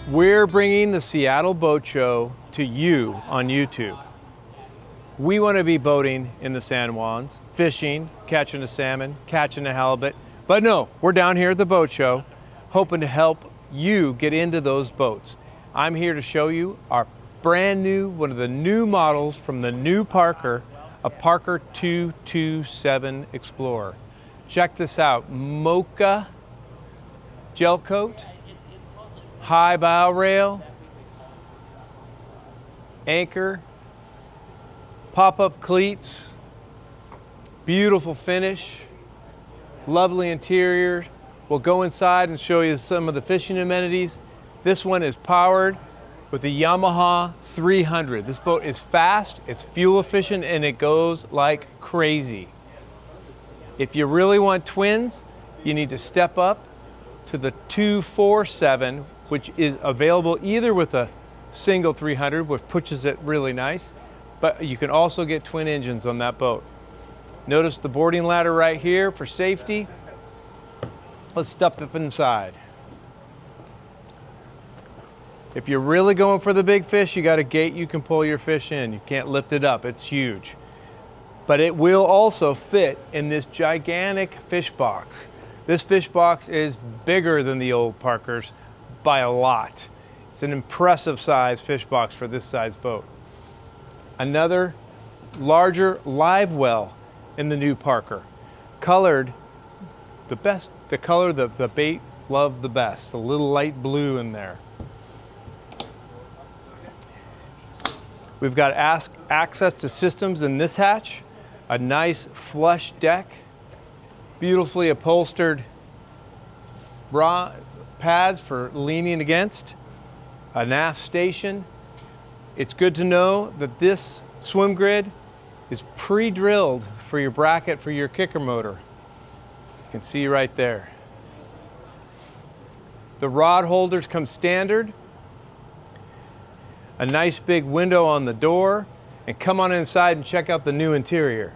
We're bringing the Seattle Boat Show to you on YouTube. We want to be boating in the San Juans, fishing, catching a salmon, catching a halibut. But no, we're down here at the boat show, hoping to help you get into those boats. I'm here to show you our brand new, one of the new models from the new Parker, a Parker 227 Explorer. Check this out, mocha gel coat, high bow rail, anchor, pop-up cleats, beautiful finish, lovely interior. We'll go inside and show you some of the fishing amenities. This one is powered with the Yamaha 300. This boat is fast, it's fuel efficient, and it goes like crazy. If you really want twins, you need to step up to the 247, which is available either with a single 300, which pushes it really nice, but you can also get twin engines on that boat. Notice the boarding ladder right here for safety. Let's step up inside. If you're really going for the big fish, you got a gate you can pull your fish in. You can't lift it up, it's huge. But it will also fit in this gigantic fish box. This fish box is bigger than the old Parkers by a lot. It's an impressive size fish box for this size boat. Another larger live well in the new Parker. Colored the best, the color the bait loved the best, a little light blue in there. We've got access to systems in this hatch, a nice flush deck, beautifully upholstered pads for leaning against, a nav station. It's good to know that this swim grid is pre-drilled for your bracket for your kicker motor. You can see right there. The rod holders come standard. A nice big window on the door, and come on inside and check out the new interior.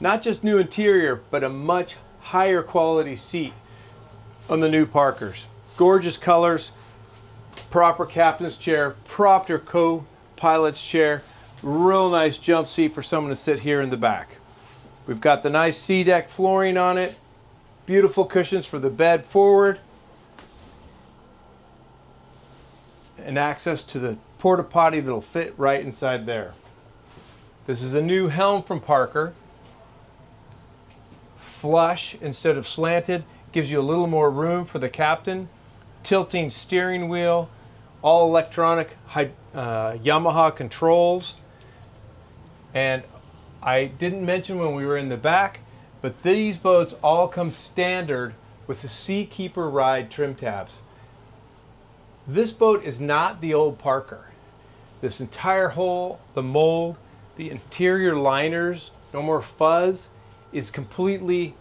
Not just new interior, but a much higher quality seat on the new Parkers. Gorgeous colors, proper captain's chair, proper co-pilot's chair, real nice jump seat for someone to sit here in the back. We've got the nice C-deck flooring on it, beautiful cushions for the bed forward, and access to the porta potty that'll fit right inside there. This is a new helm from Parker. Flush instead of slanted, gives you a little more room for the captain. Tilting steering wheel, all electronic Yamaha controls. And I didn't mention when we were in the back, but these boats all come standard with the Seakeeper Ride trim tabs. This boat is not the old Parker. This entire hull, the mold, the interior liners, no more fuzz, is completely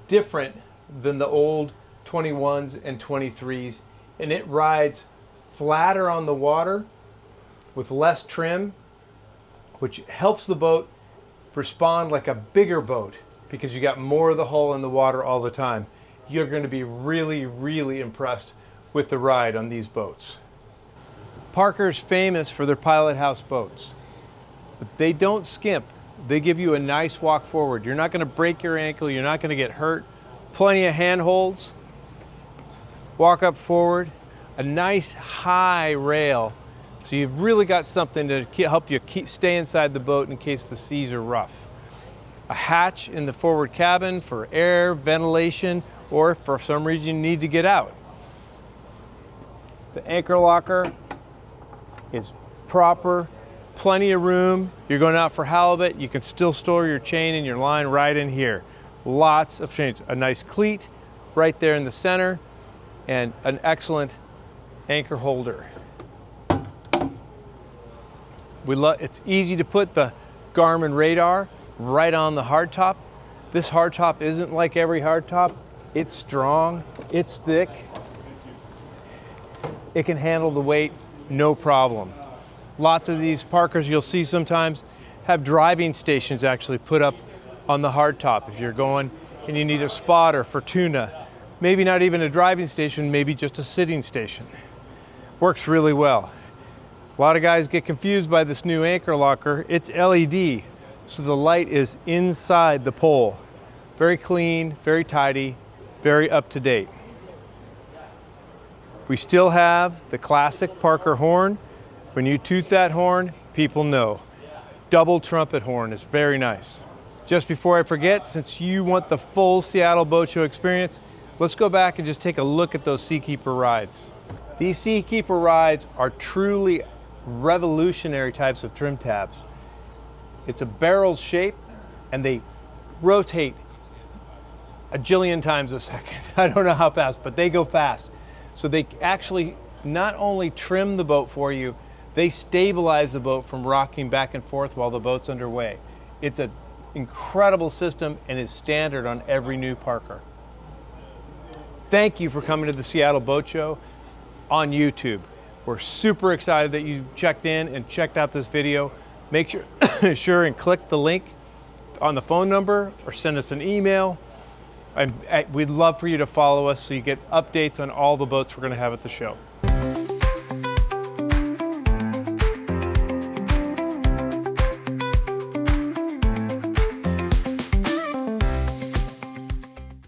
different than the old 21s and 23s, and it rides flatter on the water with less trim, which helps the boat respond like a bigger boat because you got more of the hull in the water all the time. You're going to be really, really impressed with the ride on these boats. Parker's famous for their Pilothouse boats, but they don't skimp. They give you a nice walk forward. You're not going to break your ankle, you're not going to get hurt. Plenty of handholds. Walk up forward, a nice high rail, so you've really got something to help you stay inside the boat in case the seas are rough. A hatch in the forward cabin for air, ventilation, or if for some reason you need to get out. The anchor locker is proper, plenty of room. You're going out for halibut, you can still store your chain and your line right in here. Lots of chains. A nice cleat right there in the center, and an excellent anchor holder. It's easy to put the Garmin radar right on the hardtop. This hardtop isn't like every hardtop. It's strong, it's thick. It can handle the weight, no problem. Lots of these Parkers you'll see sometimes have driving stations actually put up on the hardtop. If you're going and you need a spotter for tuna, maybe not even a driving station, maybe just a sitting station. Works really well. A lot of guys get confused by this new anchor locker. It's LED, so the light is inside the pole. Very clean, very tidy, very up to date. We still have the classic Parker horn. When you toot that horn, people know. Double trumpet horn is very nice. Just before I forget, since you want the full Seattle Boat Show experience, let's go back and just take a look at those Seakeeper rides. These Seakeeper rides are truly revolutionary types of trim tabs. It's a barrel shape and they rotate a jillion times a second. I don't know how fast, but they go fast. So they actually not only trim the boat for you, they stabilize the boat from rocking back and forth while the boat's underway. It's an incredible system and is standard on every new Parker. Thank you for coming to the Seattle Boat Show on YouTube. We're super excited that you checked in and checked out this video. Make sure and click the link on the phone number or send us an email. And we'd love for you to follow us so you get updates on all the boats we're going to have at the show.